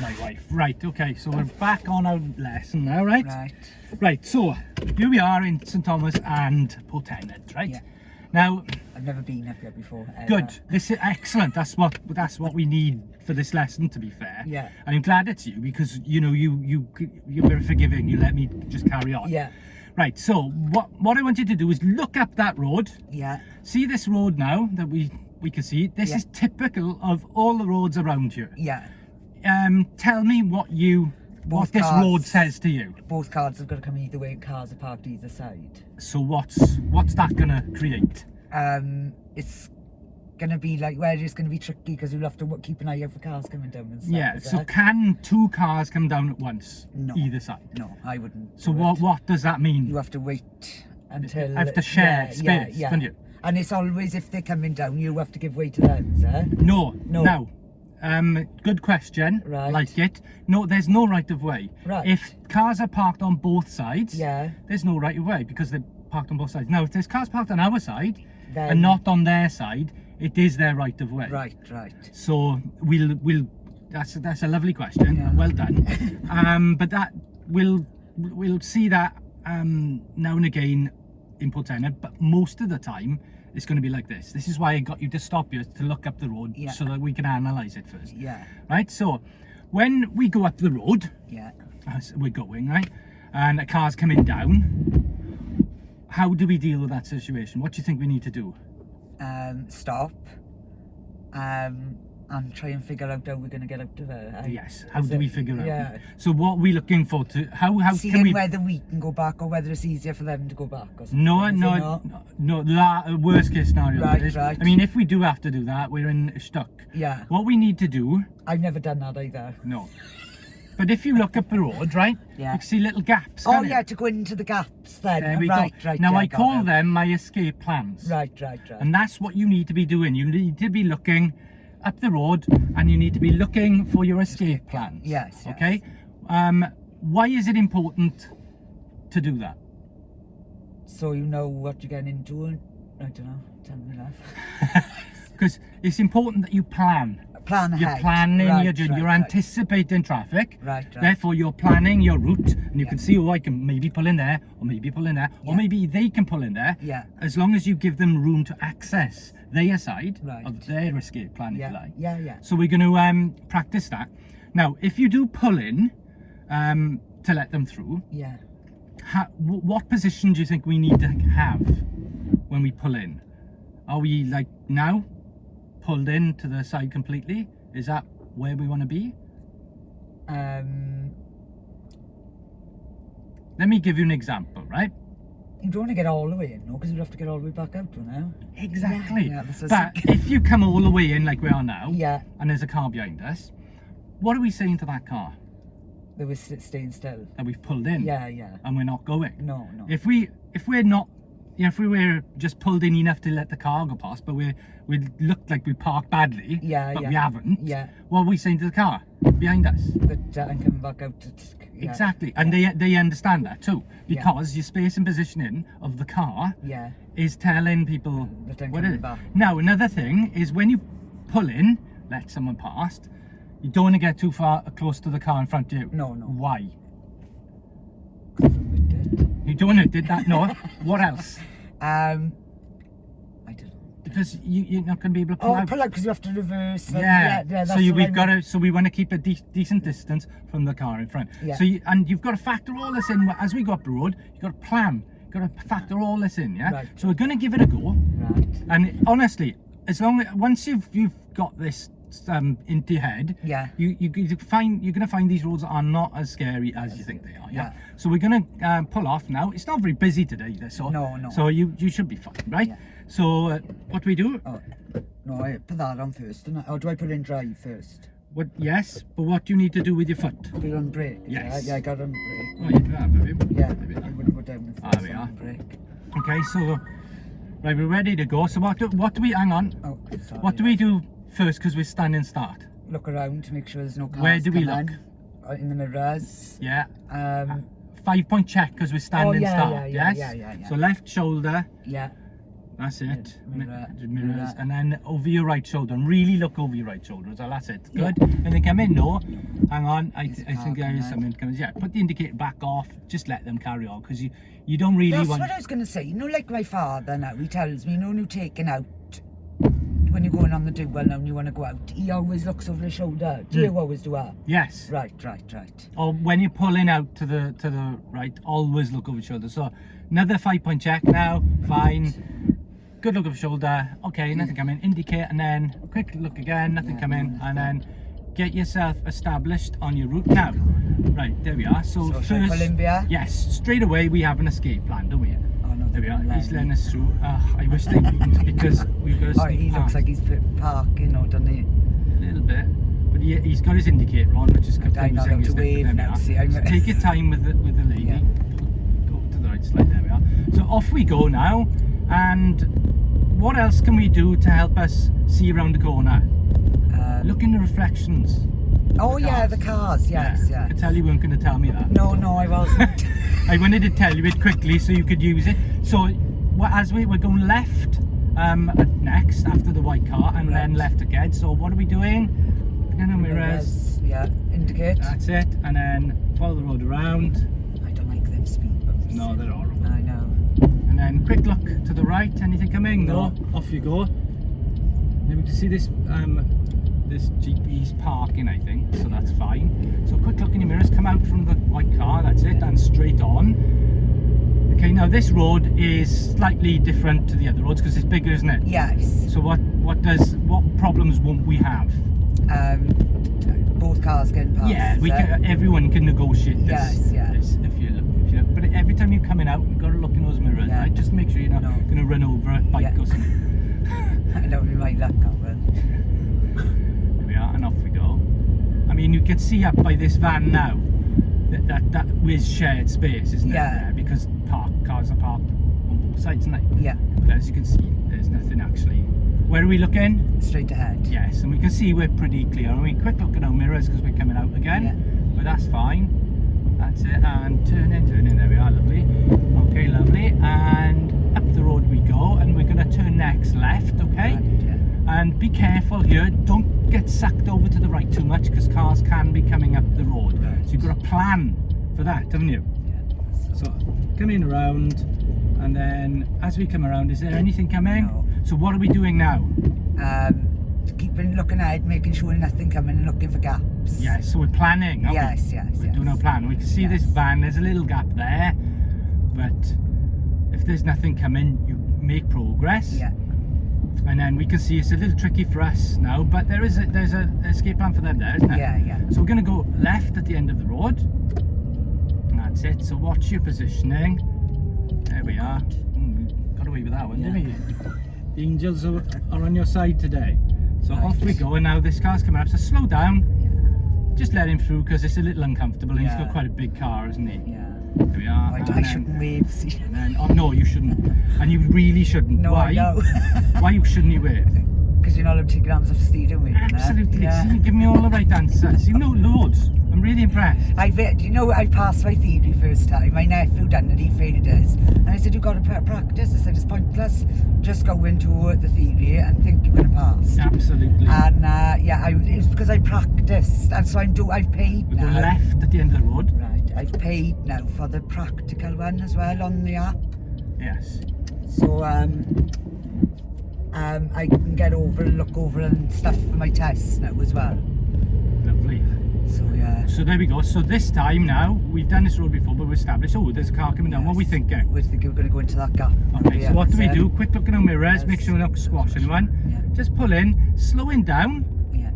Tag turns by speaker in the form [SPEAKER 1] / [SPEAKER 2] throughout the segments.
[SPEAKER 1] my wife. Right, okay, so we're back on our lesson now, right?
[SPEAKER 2] Right.
[SPEAKER 1] Right, so here we are in St Thomas and Portenned, right?
[SPEAKER 2] Yeah.
[SPEAKER 1] Now,
[SPEAKER 2] I've never been up here before. Ever.
[SPEAKER 1] good. This is excellent. That's what we need for this lesson, to be fair.
[SPEAKER 2] Yeah.
[SPEAKER 1] And I'm glad it's you because you know you're very forgiving. You let me just carry on.
[SPEAKER 2] Yeah.
[SPEAKER 1] Right. So what I want you to do is look up that road.
[SPEAKER 2] Yeah.
[SPEAKER 1] See this road now that we can see. This is typical of all the roads around here.
[SPEAKER 2] Yeah.
[SPEAKER 1] Tell me what this road says to you.
[SPEAKER 2] Both cars have got to come either way. Cars are parked either side.
[SPEAKER 1] So what's that gonna create?
[SPEAKER 2] It's gonna be like where it's gonna be tricky because you'll have to keep an eye out for cars coming down and stuff.
[SPEAKER 1] Yeah. So can two cars come down at once?
[SPEAKER 2] No.
[SPEAKER 1] Either side.
[SPEAKER 2] No, I wouldn't.
[SPEAKER 1] So what does that mean?
[SPEAKER 2] You have to wait until.
[SPEAKER 1] You have to share space, don't you?
[SPEAKER 2] And it's always if they're coming down, you have to give way to them, sir.
[SPEAKER 1] No.
[SPEAKER 2] No.
[SPEAKER 1] Now, good question.
[SPEAKER 2] Right.
[SPEAKER 1] Like it. No, there's no right of way.
[SPEAKER 2] Right.
[SPEAKER 1] If cars are parked on both sides,
[SPEAKER 2] Yeah.
[SPEAKER 1] there's no right of way because they're parked on both sides. Now, if there's cars parked on our side
[SPEAKER 2] Then-
[SPEAKER 1] and not on their side, it is their right of way.
[SPEAKER 2] Right.
[SPEAKER 1] So we'll. That's a lovely question.
[SPEAKER 2] Yeah.
[SPEAKER 1] Well done. But that we'll see that now and again in Portenned, but most of the time it's going to be like this. This is why I got you to stop here to look up the road so that we can analyse it first.
[SPEAKER 2] Yeah.
[SPEAKER 1] Right. So when we go up the road,
[SPEAKER 2] Yeah.
[SPEAKER 1] as we're going right, and a car's coming down, how do we deal with that situation? What do you think we need to do?
[SPEAKER 2] Stop. And try and figure out how we're going to get out of there.
[SPEAKER 1] Yes. How do we figure out?
[SPEAKER 2] Yeah.
[SPEAKER 1] So what are we looking for to how
[SPEAKER 2] Seeing
[SPEAKER 1] can we?
[SPEAKER 2] whether we can go back or whether it's easier for them to go back. Or something.
[SPEAKER 1] No,
[SPEAKER 2] Is it
[SPEAKER 1] no,
[SPEAKER 2] not?
[SPEAKER 1] that worst case scenario.
[SPEAKER 2] Right,
[SPEAKER 1] that is.
[SPEAKER 2] right.
[SPEAKER 1] I mean, if we do have to do that, we're stuck.
[SPEAKER 2] Yeah.
[SPEAKER 1] What we need to do,
[SPEAKER 2] I've never done that either.
[SPEAKER 1] no. But if you look up the road, right,
[SPEAKER 2] Yeah.
[SPEAKER 1] you can see little gaps.
[SPEAKER 2] Oh
[SPEAKER 1] can't you?
[SPEAKER 2] yeah, to go into the gaps then.
[SPEAKER 1] There we
[SPEAKER 2] right.
[SPEAKER 1] go. Now
[SPEAKER 2] yeah,
[SPEAKER 1] I
[SPEAKER 2] got
[SPEAKER 1] call
[SPEAKER 2] it.
[SPEAKER 1] them my escape plans.
[SPEAKER 2] Right.
[SPEAKER 1] And that's what you need to be doing. You need to be looking up the road, and you need to be looking for your escape plans.
[SPEAKER 2] Yes.
[SPEAKER 1] Okay. Why is it important to do that?
[SPEAKER 2] So you know what you're getting into. And I don't know. Tell me that.
[SPEAKER 1] Because it's important that you plan.
[SPEAKER 2] Plan ahead.
[SPEAKER 1] You're planning
[SPEAKER 2] right,
[SPEAKER 1] your journey.
[SPEAKER 2] right,
[SPEAKER 1] You're
[SPEAKER 2] right.
[SPEAKER 1] anticipating traffic.
[SPEAKER 2] Right.
[SPEAKER 1] Therefore, you're planning your route, and you
[SPEAKER 2] Yeah.
[SPEAKER 1] can see, oh, I can maybe pull in there, or maybe pull in there, or
[SPEAKER 2] Yeah.
[SPEAKER 1] maybe they can pull in there.
[SPEAKER 2] Yeah.
[SPEAKER 1] As long as you give them room to access their side
[SPEAKER 2] Right.
[SPEAKER 1] of their escape plan, if
[SPEAKER 2] Yeah.
[SPEAKER 1] you like.
[SPEAKER 2] Yeah.
[SPEAKER 1] So we're going to practice that. Now, if you do pull in to let them through,
[SPEAKER 2] Yeah.
[SPEAKER 1] what position do you think we need to have when we pull in? Are we like now pulled in to the side completely? Is that where we want to be? Let me give you an example, right?
[SPEAKER 2] You don't want to get all the way in, no, because you'll have to get all the way back out now.
[SPEAKER 1] Exactly.
[SPEAKER 2] Yeah, that's what
[SPEAKER 1] But
[SPEAKER 2] I was thinking.
[SPEAKER 1] if you come all the way in like we are now,
[SPEAKER 2] Yeah.
[SPEAKER 1] and there's a car behind us, what are we saying to that car
[SPEAKER 2] They were staying still.
[SPEAKER 1] that we've pulled in
[SPEAKER 2] Yeah.
[SPEAKER 1] and we're not going?
[SPEAKER 2] No.
[SPEAKER 1] If we're not, if we were just pulled in enough to let the car go past, but we looked like we parked badly,
[SPEAKER 2] Yeah,
[SPEAKER 1] but
[SPEAKER 2] yeah.
[SPEAKER 1] we haven't.
[SPEAKER 2] Yeah.
[SPEAKER 1] What are we saying to the car behind us?
[SPEAKER 2] But I'm coming back out to... Yeah.
[SPEAKER 1] Exactly, and they understand that too, because your space and positioning of the car
[SPEAKER 2] Yeah.
[SPEAKER 1] is telling people
[SPEAKER 2] That I'm
[SPEAKER 1] what it
[SPEAKER 2] coming
[SPEAKER 1] is.
[SPEAKER 2] back.
[SPEAKER 1] Now, another thing is when you pull in, let someone past, you don't want to get too far close to the car in front of you.
[SPEAKER 2] No.
[SPEAKER 1] Why?
[SPEAKER 2] 'Cause I'm with it.
[SPEAKER 1] You don't want to did that? No. What else?
[SPEAKER 2] I don't know.
[SPEAKER 1] Because you're not going to be able to pull out.
[SPEAKER 2] Pull out because you have to reverse.
[SPEAKER 1] Yeah.
[SPEAKER 2] That's
[SPEAKER 1] So
[SPEAKER 2] what
[SPEAKER 1] we've
[SPEAKER 2] I
[SPEAKER 1] got
[SPEAKER 2] mean.
[SPEAKER 1] to. So we want to keep a decent distance from the car in front.
[SPEAKER 2] Yeah.
[SPEAKER 1] So and you've got to factor all this in as we go up the road. You've got to plan. You've got to factor all this in. Yeah.
[SPEAKER 2] Right.
[SPEAKER 1] So we're going to give it a go.
[SPEAKER 2] Right.
[SPEAKER 1] And honestly, once you've got this into your head,
[SPEAKER 2] Yeah.
[SPEAKER 1] you're going to find these roads are not as scary as you think they are. Yeah.
[SPEAKER 2] Yeah.
[SPEAKER 1] So we're going to pull off now. It's not very busy today, so
[SPEAKER 2] No.
[SPEAKER 1] So you should be fine, right?
[SPEAKER 2] Yeah.
[SPEAKER 1] So what do we do?
[SPEAKER 2] Oh, no, I put that on first, don't I? Or do I put it in drive first?
[SPEAKER 1] What? Yes, but what do you need to do with your foot?
[SPEAKER 2] Put it on brake.
[SPEAKER 1] Yes.
[SPEAKER 2] Yeah, I got it on brake.
[SPEAKER 1] Oh, you can have it.
[SPEAKER 2] Yeah,
[SPEAKER 1] Maybe
[SPEAKER 2] I
[SPEAKER 1] that.
[SPEAKER 2] wouldn't go down with
[SPEAKER 1] Ah, we are.
[SPEAKER 2] on brake.
[SPEAKER 1] Okay, so right, we're ready to go. So what do we? Hang on.
[SPEAKER 2] Oh, sorry.
[SPEAKER 1] What do we do first? Because we're standing start.
[SPEAKER 2] Look around to make sure there's no cars.
[SPEAKER 1] Where do we
[SPEAKER 2] coming.
[SPEAKER 1] look?
[SPEAKER 2] In the mirrors.
[SPEAKER 1] Yeah.
[SPEAKER 2] 5
[SPEAKER 1] 5-point check because we're standing
[SPEAKER 2] yeah,
[SPEAKER 1] start.
[SPEAKER 2] yeah,
[SPEAKER 1] yes.
[SPEAKER 2] yeah.
[SPEAKER 1] So left shoulder.
[SPEAKER 2] Yeah.
[SPEAKER 1] That's it.
[SPEAKER 2] Mirror,
[SPEAKER 1] Mirrors.
[SPEAKER 2] mirror.
[SPEAKER 1] And then over your right shoulder. And really look over your right shoulder as well. That's it. Good. And then come in. No. Hang on. I think there is something coming. Yeah. Put the indicator back off. Just let them carry on. Because you don't really
[SPEAKER 2] That's
[SPEAKER 1] want...
[SPEAKER 2] what I was going to say. You know, like my father now, he tells me, you know, when you're taking out, when you're going on the dual now and you want to go out, he always looks over his shoulder. Do you always do that?
[SPEAKER 1] Yes.
[SPEAKER 2] Right.
[SPEAKER 1] Or when you're pulling out to the right, always look over your shoulder. So another 5-point check now. Fine. Good look over shoulder. Okay, nothing coming. Indicate, and then quick look again. Nothing coming, and then get yourself established on your route now. Right, there we are. So first,
[SPEAKER 2] Columbia?
[SPEAKER 1] yes, straight away we have an escape plan, don't we?
[SPEAKER 2] Oh no,
[SPEAKER 1] There we are. He's letting us through. I wish they wouldn't, because we've got a sneak
[SPEAKER 2] he looks
[SPEAKER 1] past.
[SPEAKER 2] like he's parking, or doesn't he?
[SPEAKER 1] A little bit, but he's got his indicator on, which is confusing.
[SPEAKER 2] know how to wave now, see,
[SPEAKER 1] So take your time with the lady.
[SPEAKER 2] Yeah.
[SPEAKER 1] Go to the right slide. There we are. So off we go now. And what else can we do to help us see around the corner? Look in the reflections.
[SPEAKER 2] Oh yeah, the cars. Yes.
[SPEAKER 1] I could tell you weren't going to tell me that.
[SPEAKER 2] No, I wasn't.
[SPEAKER 1] I wanted to tell you it quickly so you could use it. So as we're going left next after the white car, and then left again. So what are we doing? No mirrors.
[SPEAKER 2] Yeah, indicate.
[SPEAKER 1] That's it. And then follow the road around.
[SPEAKER 2] I don't like them speed bumps.
[SPEAKER 1] No, they're horrible.
[SPEAKER 2] I know.
[SPEAKER 1] And then quick look to the right. Anything coming? No. Off you go. Then we can see this this Jeep is parking, I think, so that's fine. So quick look in your mirrors. Come out from the white car. That's it. And straight on. Okay, now this road is slightly different to the other roads because it's bigger, isn't it?
[SPEAKER 2] Yes.
[SPEAKER 1] So what problems won't we have?
[SPEAKER 2] Both cars getting past.
[SPEAKER 1] Yeah, everyone can negotiate this.
[SPEAKER 2] Yes.
[SPEAKER 1] If you look. But every time you're coming out, you've got to look in those mirrors, right? Just make sure you're not going to run over a bike or something.
[SPEAKER 2] I don't really like that car,
[SPEAKER 1] There we are, and off we go. I mean, you can see up by this van now that with shared space, isn't it? There? Because cars are parked on both sides, isn't it?
[SPEAKER 2] Yeah.
[SPEAKER 1] But as you can see, there's nothing actually. Where are we looking?
[SPEAKER 2] Straight ahead.
[SPEAKER 1] Yes, and we can see we're pretty clear. I mean, quick look at our mirrors because we're coming out again.
[SPEAKER 2] Yeah.
[SPEAKER 1] But that's fine. That's it. And turn in. There we are. Lovely. Okay, lovely. And up the road we go, and we're going to turn next left. Okay.
[SPEAKER 2] Right, yeah.
[SPEAKER 1] And be careful here. Don't get sucked over to the right too much because cars can be coming up the road.
[SPEAKER 2] Right.
[SPEAKER 1] So you've got a plan for that, haven't you?
[SPEAKER 2] Yeah.
[SPEAKER 1] So coming around, and then as we come around, is there anything coming?
[SPEAKER 2] No.
[SPEAKER 1] So what are we doing now?
[SPEAKER 2] Keeping looking ahead, making sure nothing coming, and looking for gaps.
[SPEAKER 1] Yes, so we're planning, aren't
[SPEAKER 2] Yes.
[SPEAKER 1] we? We're doing our plan. We can see this van, there's a little gap there, but if there's nothing coming, you make progress.
[SPEAKER 2] Yeah.
[SPEAKER 1] And then we can see it's a little tricky for us now, but there's an escape plan for them there, isn't it?
[SPEAKER 2] Yeah.
[SPEAKER 1] So we're going to go left at the end of the road. That's it. So watch your positioning. There we are. Got away with that one, didn't we? The angels are on your side today. So off we go, and now this car's coming up, so slow down. Just let him through because it's a little uncomfortable, and he's got quite a big car, isn't he?
[SPEAKER 2] Yeah.
[SPEAKER 1] There we are.
[SPEAKER 2] I shouldn't wave. See?
[SPEAKER 1] And then, oh no, you shouldn't. And you really shouldn't.
[SPEAKER 2] No,
[SPEAKER 1] Why?
[SPEAKER 2] I know.
[SPEAKER 1] Why shouldn't you wave?
[SPEAKER 2] Because you're not allowed to take your hands off the steering wheel.
[SPEAKER 1] Absolutely.
[SPEAKER 2] Yeah.
[SPEAKER 1] See, you give me all the right answers. You know loads. I'm really impressed.
[SPEAKER 2] I passed my theory first time. My nephew done it, he failed it. And I said, you've got to practice. I said, it's pointless. Just go into the theory and think you're going to pass.
[SPEAKER 1] Absolutely.
[SPEAKER 2] And it's because I practiced. And so I've paid
[SPEAKER 1] We're
[SPEAKER 2] now.
[SPEAKER 1] going left at the end of the road.
[SPEAKER 2] Right, I've paid now for the practical one as well on the app.
[SPEAKER 1] Yes.
[SPEAKER 2] So I can get over and look over and stuff for my tests now as well.
[SPEAKER 1] Lovely.
[SPEAKER 2] So yeah.
[SPEAKER 1] So there we go. So this time now, we've done this road before, but we're established. Oh, there's a car coming down. What are we thinking?
[SPEAKER 2] We think we're going to go into that gap.
[SPEAKER 1] Okay, so what do we do? Quick look in our mirrors, make sure we're not squash anyone.
[SPEAKER 2] Yeah.
[SPEAKER 1] Just pull in, slowing down.
[SPEAKER 2] Yeah.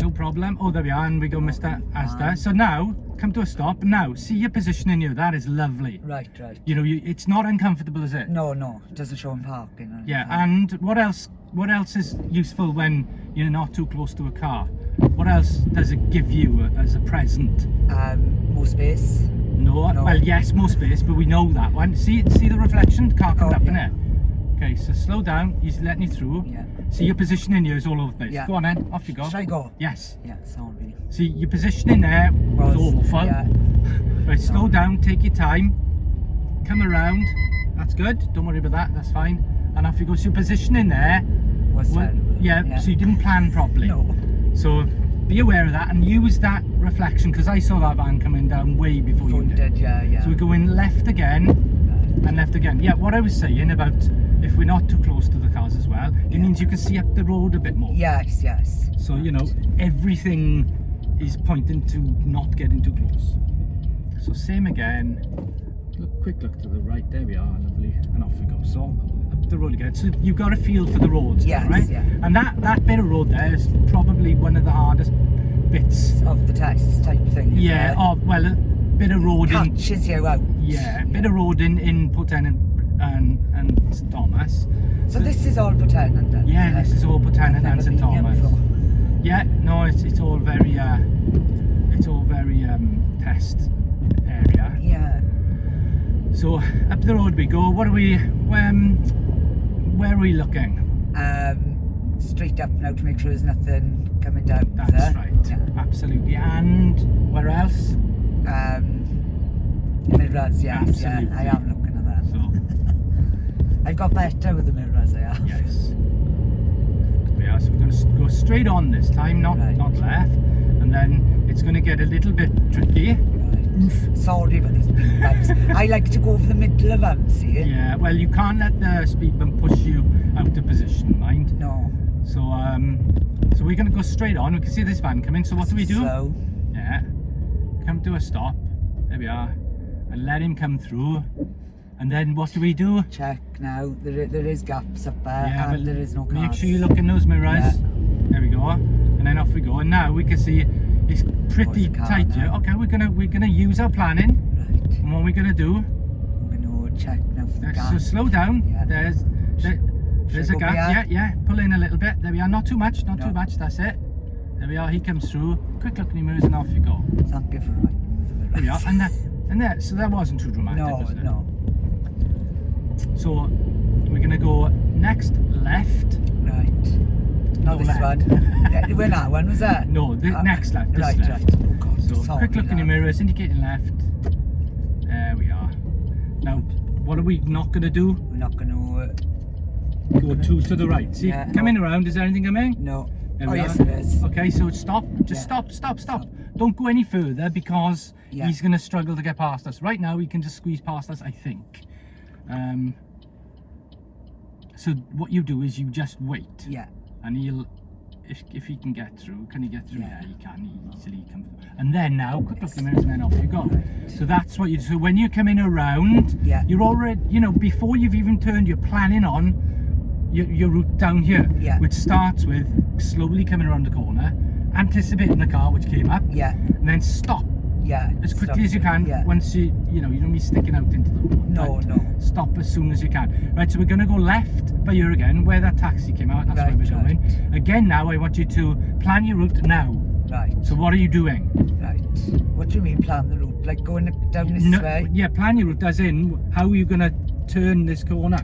[SPEAKER 1] No problem. Oh, there we are, and we go Mr. Asda. So now, come to a stop. Now, see your position in you. That is lovely.
[SPEAKER 2] Right.
[SPEAKER 1] You know, it's not uncomfortable, is it?
[SPEAKER 2] No, it doesn't show him parking. Or
[SPEAKER 1] Yeah,
[SPEAKER 2] anything.
[SPEAKER 1] and what else is useful when you're not too close to a car? What else does it give you as a present?
[SPEAKER 2] More space.
[SPEAKER 1] No. Well, yes, more space, but we know that one. See the reflection? Car coming up in it. Okay, so slow down. He's letting you through.
[SPEAKER 2] Yeah.
[SPEAKER 1] See your positioning here is all over the place.
[SPEAKER 2] Yeah.
[SPEAKER 1] Go on then, off you go.
[SPEAKER 2] Should I go?
[SPEAKER 1] Yes.
[SPEAKER 2] Yeah, sorry.
[SPEAKER 1] See, your positioning there was awful.
[SPEAKER 2] Yeah.
[SPEAKER 1] Right, slow down, take your time. Come around. That's good. Don't worry about that. That's fine. and off you go. So your positioning there,
[SPEAKER 2] Was terrible.
[SPEAKER 1] yeah, so you didn't plan properly.
[SPEAKER 2] No.
[SPEAKER 1] So be aware of that and use that reflection, because I saw that van coming down way before you did.
[SPEAKER 2] Yeah.
[SPEAKER 1] So we're going left again and left again. Yeah, what I was saying about if we're not too close to the cars as well, it means you can see up the road a bit more.
[SPEAKER 2] Yes.
[SPEAKER 1] So, you know, everything is pointing to not getting too close. So same again. Quick look to the right. There we are, lovely. And off we go. So up the road again. So you've got a feel for the roads,
[SPEAKER 2] Yes,
[SPEAKER 1] right?
[SPEAKER 2] yeah.
[SPEAKER 1] And that bit of road there is probably one of the hardest bits.
[SPEAKER 2] Of the test type thing.
[SPEAKER 1] Yeah, well, a bit of road in.
[SPEAKER 2] Catches you out.
[SPEAKER 1] Yeah, a bit of road in Porten and St Thomas.
[SPEAKER 2] So this is all Porten then?
[SPEAKER 1] Yeah, this is all Porten and St Thomas. Yeah, no, it's all very test area.
[SPEAKER 2] Yeah.
[SPEAKER 1] So up the road we go. Where are we looking?
[SPEAKER 2] Straight up now to make sure there's nothing coming down.
[SPEAKER 1] That's right.
[SPEAKER 2] Yeah.
[SPEAKER 1] Absolutely. And where else?
[SPEAKER 2] Mirrors, yes.
[SPEAKER 1] Absolutely.
[SPEAKER 2] Yeah, I am looking at that.
[SPEAKER 1] So
[SPEAKER 2] I've got better with the mirrors, I have.
[SPEAKER 1] yes. Yeah, so we're going to go straight on this time, not left, and then it's going to get a little bit tricky.
[SPEAKER 2] Right. Sorry about these speed bumps. I like to go over the middle of them, see?
[SPEAKER 1] Yeah, well, you can't let the speed bump push you out of position, mind.
[SPEAKER 2] No.
[SPEAKER 1] So so we're going to go straight on. We can see this van coming. So what do we do?
[SPEAKER 2] So,
[SPEAKER 1] Yeah, come to a stop. There we are, and let him come through. And then what do we do?
[SPEAKER 2] check now. There is gaps up there,
[SPEAKER 1] Yeah,
[SPEAKER 2] and there is no cars.
[SPEAKER 1] make sure you look in those mirrors.
[SPEAKER 2] Yeah.
[SPEAKER 1] There we go. And then off we go. And now we can see it's pretty
[SPEAKER 2] a car
[SPEAKER 1] tight
[SPEAKER 2] now.
[SPEAKER 1] here. Okay, we're gonna use our planning.
[SPEAKER 2] Right.
[SPEAKER 1] And what we're gonna do?
[SPEAKER 2] I'm going to check now for the
[SPEAKER 1] So
[SPEAKER 2] gap.
[SPEAKER 1] slow down.
[SPEAKER 2] Yeah.
[SPEAKER 1] There's a
[SPEAKER 2] go
[SPEAKER 1] gap.
[SPEAKER 2] here?
[SPEAKER 1] Yeah. Pull in a little bit. There we are. Not too much. Not
[SPEAKER 2] No.
[SPEAKER 1] too much. That's it. There we are. He comes through. Quick look in the mirrors and off you go.
[SPEAKER 2] Thank you for reminding me of the
[SPEAKER 1] There we are.
[SPEAKER 2] mirrors.
[SPEAKER 1] And that. So that wasn't too dramatic, was it?
[SPEAKER 2] No.
[SPEAKER 1] So we're gonna go next left.
[SPEAKER 2] Right. Not
[SPEAKER 1] Go
[SPEAKER 2] this
[SPEAKER 1] left.
[SPEAKER 2] one. Yeah, when that one was that?
[SPEAKER 1] No, the next left. This
[SPEAKER 2] Right.
[SPEAKER 1] left.
[SPEAKER 2] Oh God.
[SPEAKER 1] So
[SPEAKER 2] sorry,
[SPEAKER 1] quick look in your
[SPEAKER 2] love.
[SPEAKER 1] mirrors, indicating left. There we are. Now, what are we not going to do?
[SPEAKER 2] We're not going
[SPEAKER 1] Go to the right. See,
[SPEAKER 2] Yeah,
[SPEAKER 1] coming around, is there anything coming?
[SPEAKER 2] No.
[SPEAKER 1] There
[SPEAKER 2] Oh
[SPEAKER 1] we
[SPEAKER 2] yes,
[SPEAKER 1] are.
[SPEAKER 2] it is.
[SPEAKER 1] Okay, so stop. Just
[SPEAKER 2] Yeah.
[SPEAKER 1] stop. Don't go any further because
[SPEAKER 2] Yeah.
[SPEAKER 1] he's going to struggle to get past us. Right now, he can just squeeze past us, I think. So what you do is you just wait.
[SPEAKER 2] Yeah.
[SPEAKER 1] And he'll, if he can get through, can he get through?
[SPEAKER 2] Yeah.
[SPEAKER 1] Yeah, he can. He easily come through. And then now, quick look in the mirrors and then off you go.
[SPEAKER 2] Right.
[SPEAKER 1] So that's what you do. So when you're coming around,
[SPEAKER 2] Yeah.
[SPEAKER 1] you're already, you know, before you've even turned, you're planning on your route down here,
[SPEAKER 2] Yeah.
[SPEAKER 1] which starts with slowly coming around the corner, anticipating the car which came up,
[SPEAKER 2] Yeah.
[SPEAKER 1] and then stop
[SPEAKER 2] Yeah.
[SPEAKER 1] as quickly
[SPEAKER 2] Stop.
[SPEAKER 1] as you can.
[SPEAKER 2] Yeah.
[SPEAKER 1] Once you don't be sticking out into the road.
[SPEAKER 2] No,
[SPEAKER 1] right?
[SPEAKER 2] no.
[SPEAKER 1] Stop as soon as you can. Right, so we're going to go left by here again, where that taxi came out. That's where we're
[SPEAKER 2] Right.
[SPEAKER 1] going. Again, now I want you to plan your route now.
[SPEAKER 2] Right.
[SPEAKER 1] So what are you doing?
[SPEAKER 2] Right. What do you mean plan the route? Like going down this way?
[SPEAKER 1] Yeah, plan your route as in how are you going to turn this corner?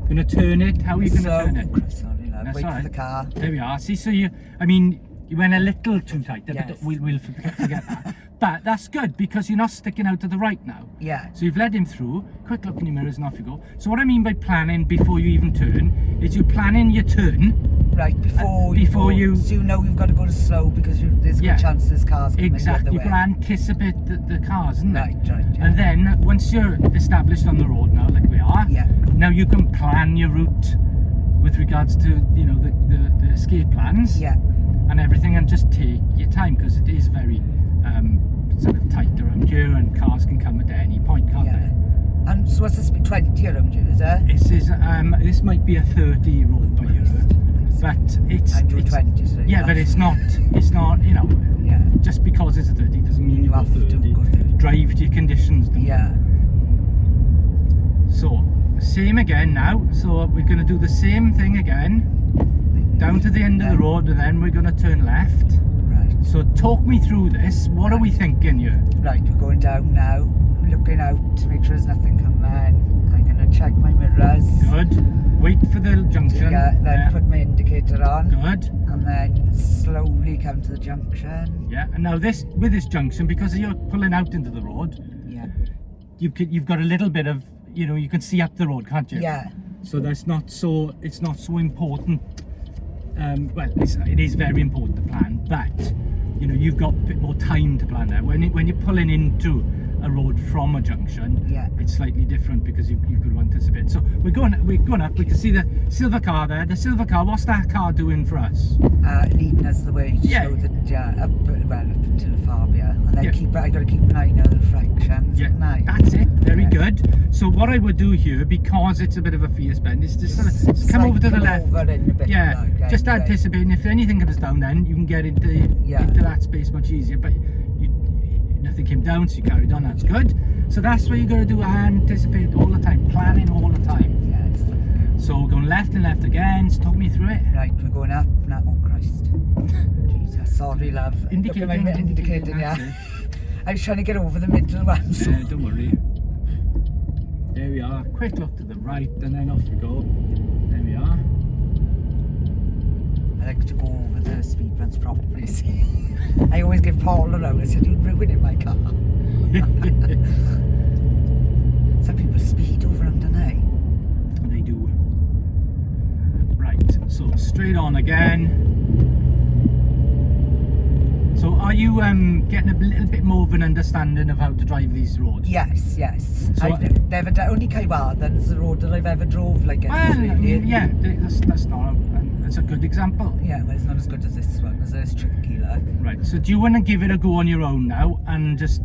[SPEAKER 1] Going to turn it? How are you going to turn it?
[SPEAKER 2] Sorry, love.
[SPEAKER 1] That's
[SPEAKER 2] Wait
[SPEAKER 1] all
[SPEAKER 2] for
[SPEAKER 1] right.
[SPEAKER 2] the car.
[SPEAKER 1] There we are. See, so you went a little too tight there,
[SPEAKER 2] Yes.
[SPEAKER 1] but we'll forget that. But that's good because you're not sticking out to the right now.
[SPEAKER 2] Yeah.
[SPEAKER 1] So you've led him through, quick look in your mirrors and off you go. So what I mean by planning before you even turn is you're planning your turn.
[SPEAKER 2] Right, before
[SPEAKER 1] before
[SPEAKER 2] go.
[SPEAKER 1] you-
[SPEAKER 2] So you know you've got to go to slow because there's a
[SPEAKER 1] Yeah.
[SPEAKER 2] good chance there's cars coming
[SPEAKER 1] Exactly,
[SPEAKER 2] the
[SPEAKER 1] you've
[SPEAKER 2] other
[SPEAKER 1] got to
[SPEAKER 2] way.
[SPEAKER 1] anticipate the cars, isn't
[SPEAKER 2] Right,
[SPEAKER 1] it?
[SPEAKER 2] right, yeah.
[SPEAKER 1] And then once you're established on the road now, like we are,
[SPEAKER 2] Yeah.
[SPEAKER 1] now you can plan your route with regards to, you know, the escape plans.
[SPEAKER 2] Yeah.
[SPEAKER 1] And everything, and just take your time because it is very sort of tight around here and cars can come at any point, can't
[SPEAKER 2] Yeah. And so what's this, 20 around you, is it?
[SPEAKER 1] this might be a 30 road by here, but it's
[SPEAKER 2] I'm doing 20 today.
[SPEAKER 1] yeah, but it's not you know,
[SPEAKER 2] Yeah.
[SPEAKER 1] just because it's a 30 doesn't mean
[SPEAKER 2] You
[SPEAKER 1] you go
[SPEAKER 2] have to
[SPEAKER 1] 30.
[SPEAKER 2] go 30.
[SPEAKER 1] Drive to your conditions, don't you?
[SPEAKER 2] Yeah.
[SPEAKER 1] So same again now, so we're going to do the same thing again down to the end of the road, and then we're going to turn left.
[SPEAKER 2] Right.
[SPEAKER 1] So talk me through this. What are we thinking here?
[SPEAKER 2] Right, we're going down now. I'm looking out to make sure there's nothing coming. I'm going to check my mirrors.
[SPEAKER 1] Good. Wait for the junction.
[SPEAKER 2] Yeah, then
[SPEAKER 1] Yeah.
[SPEAKER 2] put my indicator on.
[SPEAKER 1] Good.
[SPEAKER 2] And then slowly come to the junction.
[SPEAKER 1] Yeah. And now with this junction, because you're pulling out into the road,
[SPEAKER 2] Yeah.
[SPEAKER 1] you've got a little bit of, you know, you can see up the road, can't you?
[SPEAKER 2] Yeah.
[SPEAKER 1] So it's not so important. Well, it is very important to plan, but you know, you've got a bit more time to plan there. When you're pulling into a road from a junction,
[SPEAKER 2] Yeah.
[SPEAKER 1] it's slightly different because you've got to anticipate. So we're going up. We can see the silver car there. The silver car. What's that car doing for us?
[SPEAKER 2] Leading us the way to
[SPEAKER 1] Yeah.
[SPEAKER 2] show that up until the Fabia, and then
[SPEAKER 1] Yeah.
[SPEAKER 2] I got to keep an eye on the reflections.
[SPEAKER 1] Yeah,
[SPEAKER 2] haven't I?
[SPEAKER 1] that's it. Very
[SPEAKER 2] Yeah.
[SPEAKER 1] good. So what I would do here, because it's a bit of a fierce bend, is just sort of come over to the left.
[SPEAKER 2] Over in a bit,
[SPEAKER 1] Yeah,
[SPEAKER 2] like,
[SPEAKER 1] just
[SPEAKER 2] anyway.
[SPEAKER 1] anticipating if anything comes down, then you can get into that space much easier. But nothing came down, so you carried on. That's good. So that's what you got to do. Anticipate all the time, planning all the time.
[SPEAKER 2] Yeah, it's
[SPEAKER 1] So we're going left and left again. So talk me through it.
[SPEAKER 2] right. We're going up now. Oh Christ! Jesus, sorry, love.
[SPEAKER 1] Indicating,
[SPEAKER 2] Look at my indicating. Yeah.
[SPEAKER 1] that's
[SPEAKER 2] I was trying to get over the middle one. So.
[SPEAKER 1] it. Don't worry. There we are. Quick look to the right, and then off we go. There we are.
[SPEAKER 2] I like to go over the speed runs properly. See? I always give Paul a row. I said, "You're ruining my car." Some people speed over them, don't they?
[SPEAKER 1] They do. Right, so straight on again. So are you getting a little bit more of an understanding of how to drive these roads?
[SPEAKER 2] Yes, yes.
[SPEAKER 1] So
[SPEAKER 2] I've never done, only Kaiwadden's the road that I've ever drove like it.
[SPEAKER 1] Well, I
[SPEAKER 2] really.
[SPEAKER 1] mean, yeah, that's not that's a good example.
[SPEAKER 2] Yeah, well, it's not as good as this one, as it's tricky, like.
[SPEAKER 1] Right, so do you want to give it a go on your own now, and just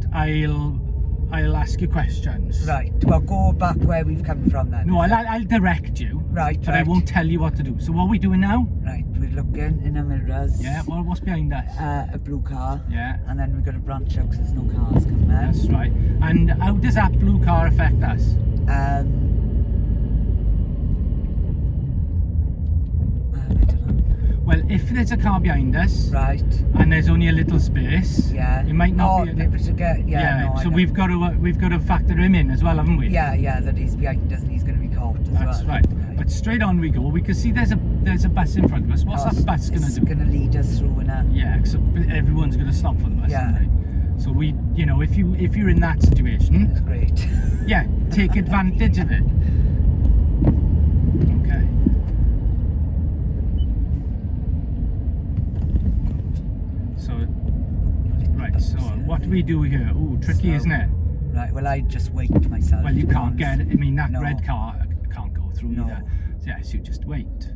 [SPEAKER 1] I'll ask you questions.
[SPEAKER 2] Right, well, go back where we've come from then.
[SPEAKER 1] No,
[SPEAKER 2] is it?
[SPEAKER 1] I'll direct you.
[SPEAKER 2] Right,
[SPEAKER 1] But I
[SPEAKER 2] right.
[SPEAKER 1] won't tell you what to do. So what are we doing now?
[SPEAKER 2] Right, we're looking in the mirrors.
[SPEAKER 1] Yeah, well, what's behind us?
[SPEAKER 2] A blue car.
[SPEAKER 1] Yeah,
[SPEAKER 2] And then we've got to branch out because there's no cars coming.
[SPEAKER 1] that's right. And how does that blue car affect us?
[SPEAKER 2] I don't know.
[SPEAKER 1] Well, if there's a car behind us
[SPEAKER 2] Right,
[SPEAKER 1] and there's only a little space,
[SPEAKER 2] yeah.
[SPEAKER 1] it might not
[SPEAKER 2] Oh,
[SPEAKER 1] be.
[SPEAKER 2] able to get, yeah, no, I
[SPEAKER 1] so
[SPEAKER 2] know.
[SPEAKER 1] we've got to factor him in as well, haven't we?
[SPEAKER 2] Yeah, that he's behind us and he's going to be caught as well.
[SPEAKER 1] That's right. But straight on we go. We can see there's a bus in front of us. What's that bus going to
[SPEAKER 2] It's
[SPEAKER 1] do?
[SPEAKER 2] going to lead us through in a...
[SPEAKER 1] Yeah, so everyone's going to stop for the bus.
[SPEAKER 2] Yeah.
[SPEAKER 1] Aren't they? So we, you know, if you're in that situation,
[SPEAKER 2] It's great.
[SPEAKER 1] yeah, take advantage of it. Okay. So, right. So what do we do here? Oh, tricky,
[SPEAKER 2] So-
[SPEAKER 1] isn't it?
[SPEAKER 2] Right, well, I just wait myself.
[SPEAKER 1] Well, you
[SPEAKER 2] to be
[SPEAKER 1] can't get
[SPEAKER 2] honest.
[SPEAKER 1] it. I mean, that
[SPEAKER 2] No.
[SPEAKER 1] red car can't go through
[SPEAKER 2] No.
[SPEAKER 1] either. So, yeah, so you just wait.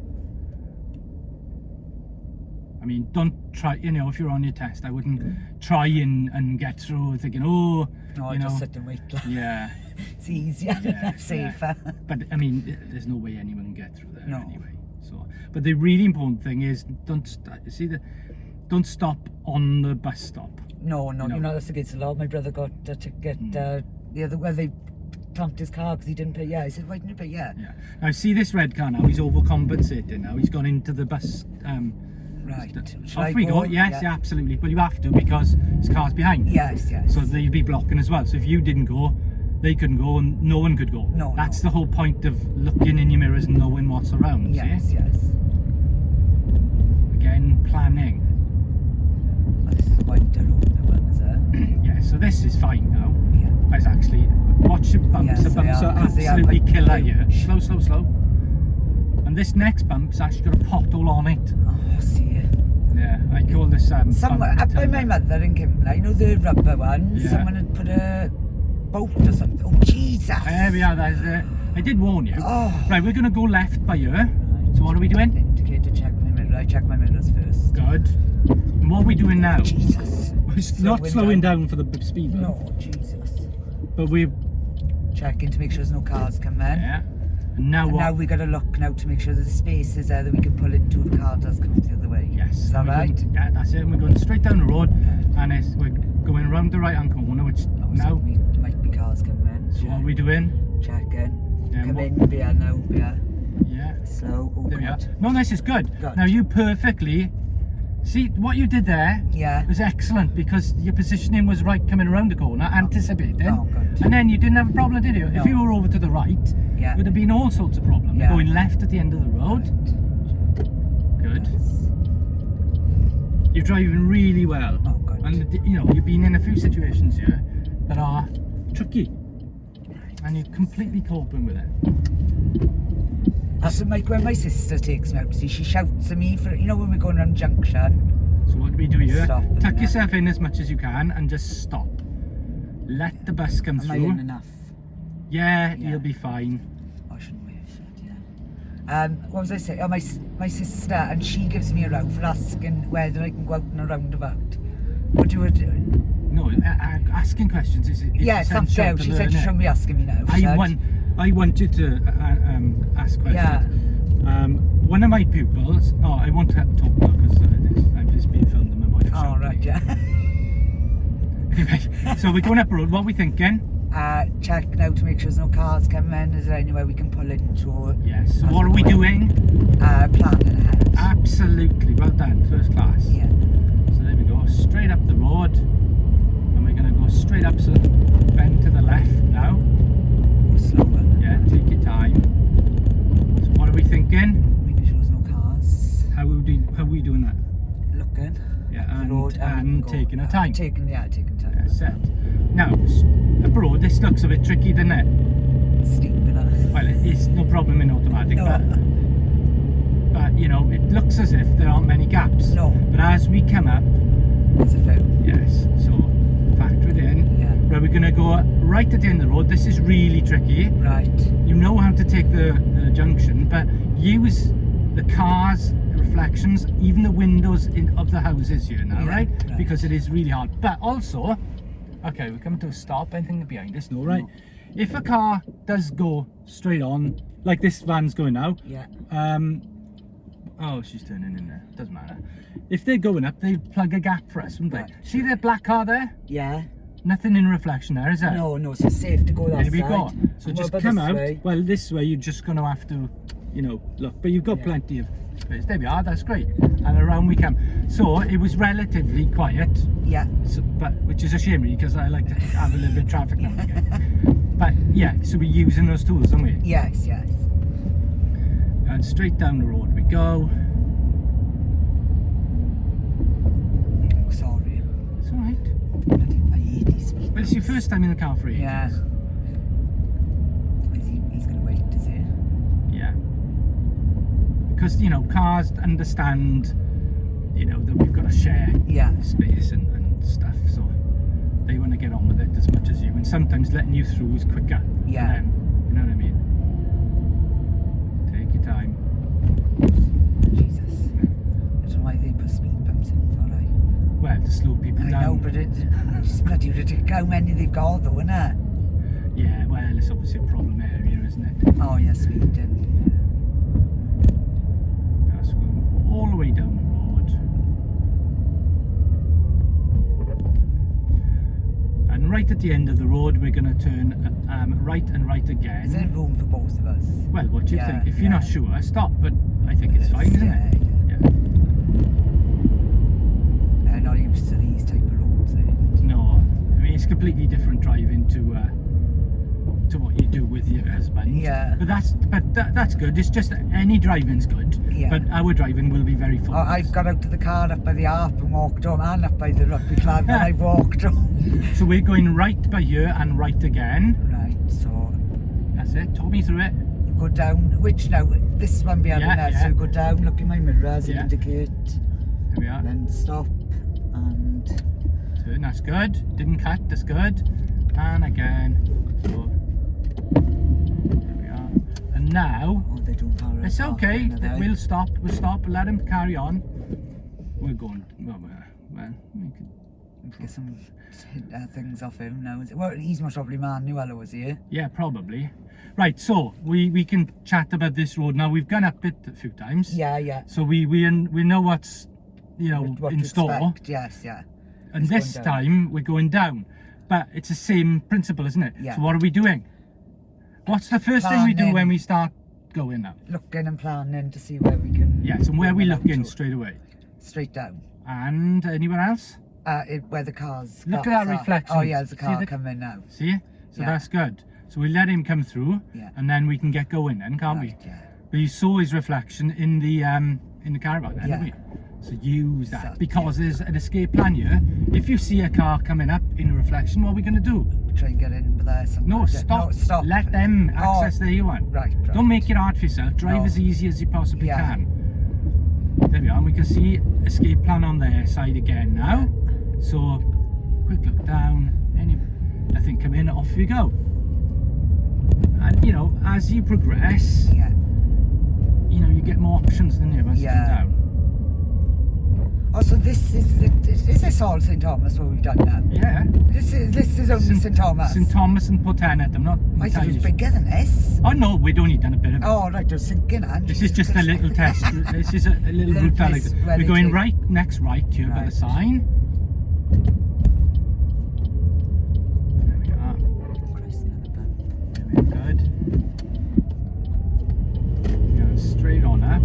[SPEAKER 1] I mean, don't try, you know, if you're on your test, I wouldn't try and get through thinking, oh,
[SPEAKER 2] No, I
[SPEAKER 1] you know.
[SPEAKER 2] just sit and wait.
[SPEAKER 1] Yeah.
[SPEAKER 2] It's easier and safer.
[SPEAKER 1] But, I mean, there's no way anyone can get through there
[SPEAKER 2] No.
[SPEAKER 1] anyway. So, but the really important thing is don't stop on the bus stop.
[SPEAKER 2] No,
[SPEAKER 1] No.
[SPEAKER 2] you know, that's against the law. My brother got a ticket the other where they clamped his car because he didn't pay. Yeah, I said, why didn't you pay? Yeah.
[SPEAKER 1] Yeah. Now, see this red car now, he's overcompensating now. He's gone into the bus.
[SPEAKER 2] Right. Shall
[SPEAKER 1] Off
[SPEAKER 2] I
[SPEAKER 1] we go. Yes, yeah, absolutely. Well, you have to because his car's behind.
[SPEAKER 2] Yes.
[SPEAKER 1] So they'd be blocking as well. So if you didn't go, they couldn't go and no one could go.
[SPEAKER 2] No,
[SPEAKER 1] That's
[SPEAKER 2] no.
[SPEAKER 1] the whole point of looking in your mirrors and knowing what's around.
[SPEAKER 2] Yes,
[SPEAKER 1] See?
[SPEAKER 2] yes.
[SPEAKER 1] Again, planning.
[SPEAKER 2] Oh, this is wider road, the one, is it?
[SPEAKER 1] Yeah, so this is fine now.
[SPEAKER 2] Yeah.
[SPEAKER 1] It's actually, watch your bumps.
[SPEAKER 2] Yes,
[SPEAKER 1] The bumps
[SPEAKER 2] they
[SPEAKER 1] are
[SPEAKER 2] are, 'cause they are
[SPEAKER 1] absolutely
[SPEAKER 2] quite
[SPEAKER 1] killer
[SPEAKER 2] huge.
[SPEAKER 1] here. Slow. And this next bump's actually got a pothole on it.
[SPEAKER 2] Oh, see.
[SPEAKER 1] Yeah, I call this
[SPEAKER 2] Somewhere
[SPEAKER 1] bump
[SPEAKER 2] up by my mother in Kimberley, you know the rubber ones.
[SPEAKER 1] Yeah.
[SPEAKER 2] Someone had put a boat or something. Oh Jesus!
[SPEAKER 1] There we are. There's the. I did warn you.
[SPEAKER 2] Oh.
[SPEAKER 1] Right, we're gonna go left by here.
[SPEAKER 2] Right.
[SPEAKER 1] So what are we doing?
[SPEAKER 2] Indicator, check my mirror. I check my mirrors first.
[SPEAKER 1] Good. And what are we doing now?
[SPEAKER 2] Jesus.
[SPEAKER 1] We're not slowing down for the speed bump,
[SPEAKER 2] No, Jesus.
[SPEAKER 1] but we're
[SPEAKER 2] Checking to make sure there's no cars coming.
[SPEAKER 1] yeah. And now
[SPEAKER 2] And
[SPEAKER 1] what?
[SPEAKER 2] now we got to look now to make sure there's spaces there that we can pull into if a car does come the other way.
[SPEAKER 1] Yes.
[SPEAKER 2] Is that
[SPEAKER 1] and we're
[SPEAKER 2] right?
[SPEAKER 1] going- yeah, that's it. And we're going straight down the road, and we're going around the right-hand corner, which
[SPEAKER 2] Oh, so
[SPEAKER 1] now.
[SPEAKER 2] we might be cars coming in.
[SPEAKER 1] So what are we doing?
[SPEAKER 2] Checking.
[SPEAKER 1] Yeah,
[SPEAKER 2] Come
[SPEAKER 1] what-
[SPEAKER 2] in, beer now, beer.
[SPEAKER 1] Yeah.
[SPEAKER 2] Slow. Oh,
[SPEAKER 1] There we are.
[SPEAKER 2] good.
[SPEAKER 1] No, this is good.
[SPEAKER 2] Good.
[SPEAKER 1] Now you perfectly see what you did there.
[SPEAKER 2] Yeah.
[SPEAKER 1] Was excellent because your positioning was right coming around the corner, anticipating.
[SPEAKER 2] Oh, good.
[SPEAKER 1] And then you didn't have a problem, did you?
[SPEAKER 2] No.
[SPEAKER 1] If you were over to the right,
[SPEAKER 2] Yeah.
[SPEAKER 1] would have been all sorts of problems.
[SPEAKER 2] Yeah.
[SPEAKER 1] Going left at the end of the road. Good.
[SPEAKER 2] Yes.
[SPEAKER 1] You're driving really well.
[SPEAKER 2] Oh, good.
[SPEAKER 1] And you know, you've been in a few situations here that are tricky. And you're completely coping with it.
[SPEAKER 2] So when my sister takes me out, see, she shouts at me for, you know, when we're going around junction.
[SPEAKER 1] So what do we do here?
[SPEAKER 2] Stop in
[SPEAKER 1] Tuck
[SPEAKER 2] there.
[SPEAKER 1] yourself in as much as you can and just stop. Let the bus come
[SPEAKER 2] Am I
[SPEAKER 1] through.
[SPEAKER 2] in enough?
[SPEAKER 1] Yeah,
[SPEAKER 2] Yeah.
[SPEAKER 1] you'll be fine.
[SPEAKER 2] I shouldn't wave, yeah. What was I saying? Oh, my sister, and she gives me a row for asking whether I can go out in a roundabout. What you were doing?
[SPEAKER 1] No, asking questions is
[SPEAKER 2] Yeah, it's not
[SPEAKER 1] essential
[SPEAKER 2] fair.
[SPEAKER 1] to
[SPEAKER 2] She
[SPEAKER 1] learn
[SPEAKER 2] said you
[SPEAKER 1] it.
[SPEAKER 2] shouldn't be asking me now.
[SPEAKER 1] I want you to ask questions.
[SPEAKER 2] Yeah.
[SPEAKER 1] One of my pupils. Oh, I won't talk now because I'm just being filmed and my wife.
[SPEAKER 2] Oh, right, yeah.
[SPEAKER 1] Anyway, so we're going up the road. What are we thinking?
[SPEAKER 2] Check now to make sure there's no cars coming. Is there anywhere we can pull into?
[SPEAKER 1] Yes. So
[SPEAKER 2] as
[SPEAKER 1] what are we
[SPEAKER 2] we're
[SPEAKER 1] doing?
[SPEAKER 2] Planning ahead.
[SPEAKER 1] Absolutely. Well done. First class.
[SPEAKER 2] Yeah.
[SPEAKER 1] So there we go. Straight up the road. And we're going to go straight up. So bend to the left now.
[SPEAKER 2] Or slower.
[SPEAKER 1] Yeah, take your time. So what are we thinking?
[SPEAKER 2] Making sure there's no cars.
[SPEAKER 1] How are we doing that?
[SPEAKER 2] Looking.
[SPEAKER 1] Yeah,
[SPEAKER 2] at the road
[SPEAKER 1] and
[SPEAKER 2] go.
[SPEAKER 1] taking our time.
[SPEAKER 2] Taking time.
[SPEAKER 1] Yeah, set. Now, abroad this looks a bit tricky, doesn't it?
[SPEAKER 2] Steep enough.
[SPEAKER 1] Well, it's no problem in automatic,
[SPEAKER 2] No.
[SPEAKER 1] but you know, it looks as if there aren't many gaps.
[SPEAKER 2] No.
[SPEAKER 1] But as we come up,
[SPEAKER 2] There's a few.
[SPEAKER 1] yes, so factor it in.
[SPEAKER 2] Yeah.
[SPEAKER 1] Right, we're going to go right at the end of the road. This is really tricky.
[SPEAKER 2] Right.
[SPEAKER 1] You know how to take the junction, but use the cars, reflections, even the windows of the houses here now,
[SPEAKER 2] Yeah,
[SPEAKER 1] right?
[SPEAKER 2] right.
[SPEAKER 1] Because it is really hard. But also, okay, we're coming to a stop. Anything behind us? No, right?
[SPEAKER 2] No.
[SPEAKER 1] If a car does go straight on, like this van's going now,
[SPEAKER 2] Yeah.
[SPEAKER 1] oh, she's turning in there. Doesn't matter. If they're going up, they plug a gap for us, wouldn't they?
[SPEAKER 2] Right.
[SPEAKER 1] See that black car there?
[SPEAKER 2] Yeah.
[SPEAKER 1] Nothing in reflection there, is there?
[SPEAKER 2] No, so it's safe to go that
[SPEAKER 1] There we
[SPEAKER 2] side.
[SPEAKER 1] go. So
[SPEAKER 2] And what
[SPEAKER 1] just
[SPEAKER 2] about
[SPEAKER 1] come
[SPEAKER 2] this
[SPEAKER 1] out.
[SPEAKER 2] way?
[SPEAKER 1] Well, this way you're just going to have to, you know, look. But you've got
[SPEAKER 2] Yeah.
[SPEAKER 1] plenty of space. There we are. That's great. And around we come. So it was relatively quiet,
[SPEAKER 2] Yeah.
[SPEAKER 1] so, but which is a shame really because I like to have a little bit of traffic now and again. But yeah, so we're using those tools, aren't we?
[SPEAKER 2] Yes.
[SPEAKER 1] And straight down the road we go.
[SPEAKER 2] Sorry.
[SPEAKER 1] It's all right.
[SPEAKER 2] I hate these speakers.
[SPEAKER 1] Well, it's your first time in the car for ages.
[SPEAKER 2] Yeah. He's going to wait, is he?
[SPEAKER 1] Yeah. Because, you know, cars understand, you know, that we've got to share
[SPEAKER 2] Yeah.
[SPEAKER 1] space and stuff, so they want to get on with it as much as you, and sometimes letting you through is quicker
[SPEAKER 2] Yeah.
[SPEAKER 1] for them, you know what I mean? Take your time.
[SPEAKER 2] Jesus. I don't know why they put speed bumps in for,
[SPEAKER 1] Well, to slow people
[SPEAKER 2] I
[SPEAKER 1] down.
[SPEAKER 2] know, but it's bloody ridiculous how many they've got though, isn't it?
[SPEAKER 1] Yeah, well, it's obviously a problem area, isn't it?
[SPEAKER 2] Oh yeah, speeding.
[SPEAKER 1] Yeah, so we'll go all the way down the road. And right at the end of the road, we're going to turn right and right again.
[SPEAKER 2] Is there room for both of us?
[SPEAKER 1] Well, what do you
[SPEAKER 2] Yeah,
[SPEAKER 1] think? If you're not
[SPEAKER 2] yeah.
[SPEAKER 1] sure, stop, but I think it's fine, isn't
[SPEAKER 2] yeah,
[SPEAKER 1] it? Yeah.
[SPEAKER 2] I'm not used to these type of roads.
[SPEAKER 1] No, I mean, it's completely different driving to what you do with your husband.
[SPEAKER 2] Yeah.
[SPEAKER 1] But that's good. It's just that any driving's good.
[SPEAKER 2] Yeah.
[SPEAKER 1] But our driving will be very
[SPEAKER 2] Oh,
[SPEAKER 1] focused.
[SPEAKER 2] I've got out to the car up by the harp and walked home, and up by the rugby club, and I've walked home.
[SPEAKER 1] So we're going right by here and right again.
[SPEAKER 2] Right, so
[SPEAKER 1] That's it. Talk me through it.
[SPEAKER 2] you go down, which now, this one behind
[SPEAKER 1] Yeah,
[SPEAKER 2] there,
[SPEAKER 1] yeah.
[SPEAKER 2] so you go down, look in my mirrors and
[SPEAKER 1] Yeah.
[SPEAKER 2] indicate,
[SPEAKER 1] Here we are.
[SPEAKER 2] then stop, and
[SPEAKER 1] Turn. That's good. Didn't cut. That's good. And again. So there we are. And now
[SPEAKER 2] oh, they don't power
[SPEAKER 1] it's
[SPEAKER 2] park
[SPEAKER 1] okay.
[SPEAKER 2] then, are they?
[SPEAKER 1] We'll stop. We'll stop. Let him carry on. We're going. Well, we could.
[SPEAKER 2] Get some things off him now. Well, he's most probably manual, was he?
[SPEAKER 1] Yeah, probably. Right, so we can chat about this road now. We've gone up it a few times.
[SPEAKER 2] Yeah.
[SPEAKER 1] So we know what's, you know,
[SPEAKER 2] What
[SPEAKER 1] in
[SPEAKER 2] to
[SPEAKER 1] store.
[SPEAKER 2] expect, yes, yeah.
[SPEAKER 1] And
[SPEAKER 2] It's
[SPEAKER 1] this
[SPEAKER 2] going down.
[SPEAKER 1] time we're going down. But it's the same principle, isn't it?
[SPEAKER 2] Yeah.
[SPEAKER 1] So what are we doing? What's the first thing we do
[SPEAKER 2] Planning.
[SPEAKER 1] when we start going now?
[SPEAKER 2] Looking and planning to see where we can.
[SPEAKER 1] Yes, and where are we
[SPEAKER 2] bring it up
[SPEAKER 1] looking
[SPEAKER 2] to.
[SPEAKER 1] straight away?
[SPEAKER 2] Straight down.
[SPEAKER 1] And anywhere else?
[SPEAKER 2] Where the cars.
[SPEAKER 1] Look at
[SPEAKER 2] cars
[SPEAKER 1] that
[SPEAKER 2] are.
[SPEAKER 1] reflection.
[SPEAKER 2] Oh yeah, there's a
[SPEAKER 1] See
[SPEAKER 2] car
[SPEAKER 1] the-
[SPEAKER 2] coming now.
[SPEAKER 1] See? So
[SPEAKER 2] Yeah.
[SPEAKER 1] that's good. So we let him come through,
[SPEAKER 2] Yeah.
[SPEAKER 1] and then we can get going then, can't we?
[SPEAKER 2] Right, yeah.
[SPEAKER 1] But you saw his reflection in the caravan,
[SPEAKER 2] Yeah.
[SPEAKER 1] didn't we? So use that,
[SPEAKER 2] Exactly.
[SPEAKER 1] because there's an escape plan here. If you see a car coming up in a reflection, what are we going to do?
[SPEAKER 2] Try and get in with there.
[SPEAKER 1] No, stop.
[SPEAKER 2] No, stop.
[SPEAKER 1] Let them access their one.
[SPEAKER 2] Right.
[SPEAKER 1] Don't make it hard for yourself. Drive
[SPEAKER 2] No.
[SPEAKER 1] as easy as you possibly
[SPEAKER 2] Yeah.
[SPEAKER 1] can. There we are. And we can see escape plan on their side again now. So, quick look down. Nothing come in, off you go. And you know, as you progress,
[SPEAKER 2] Yeah.
[SPEAKER 1] you know, you get more options than you once you come
[SPEAKER 2] Yeah.
[SPEAKER 1] down.
[SPEAKER 2] Oh, so this is this all St Thomas what we've done now?
[SPEAKER 1] Yeah.
[SPEAKER 2] This is only St Thomas.
[SPEAKER 1] St Thomas and Portenet. I'm not
[SPEAKER 2] I thought it
[SPEAKER 1] entirely
[SPEAKER 2] was
[SPEAKER 1] sure.
[SPEAKER 2] bigger than this.
[SPEAKER 1] Oh no, we'd only done a bit of it.
[SPEAKER 2] Oh right, I was thinking.
[SPEAKER 1] This is just a little test. This is a little
[SPEAKER 2] Little
[SPEAKER 1] route.
[SPEAKER 2] place where
[SPEAKER 1] We're
[SPEAKER 2] they
[SPEAKER 1] going
[SPEAKER 2] take-
[SPEAKER 1] right, next right here by the
[SPEAKER 2] Right.
[SPEAKER 1] sign. There we are. There we are, good. Going straight on up.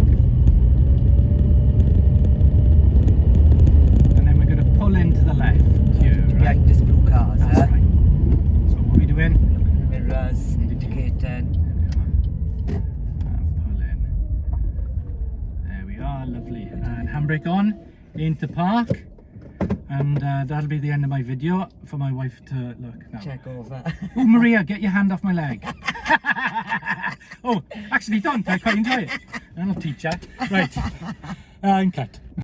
[SPEAKER 1] And then we're going to pull into the left here, right?
[SPEAKER 2] Behind this blue cars,
[SPEAKER 1] That's right. So what are we doing?
[SPEAKER 2] Look in the mirrors, indicating.
[SPEAKER 1] Pull in. There we are, lovely. And handbrake on, into park. And that'll be the end of my video for my wife to look now.
[SPEAKER 2] Check over.
[SPEAKER 1] Oh, Maria, get your hand off my leg. Oh, actually don't, I quite enjoy it. I'm not teacher. Right, I'm cut.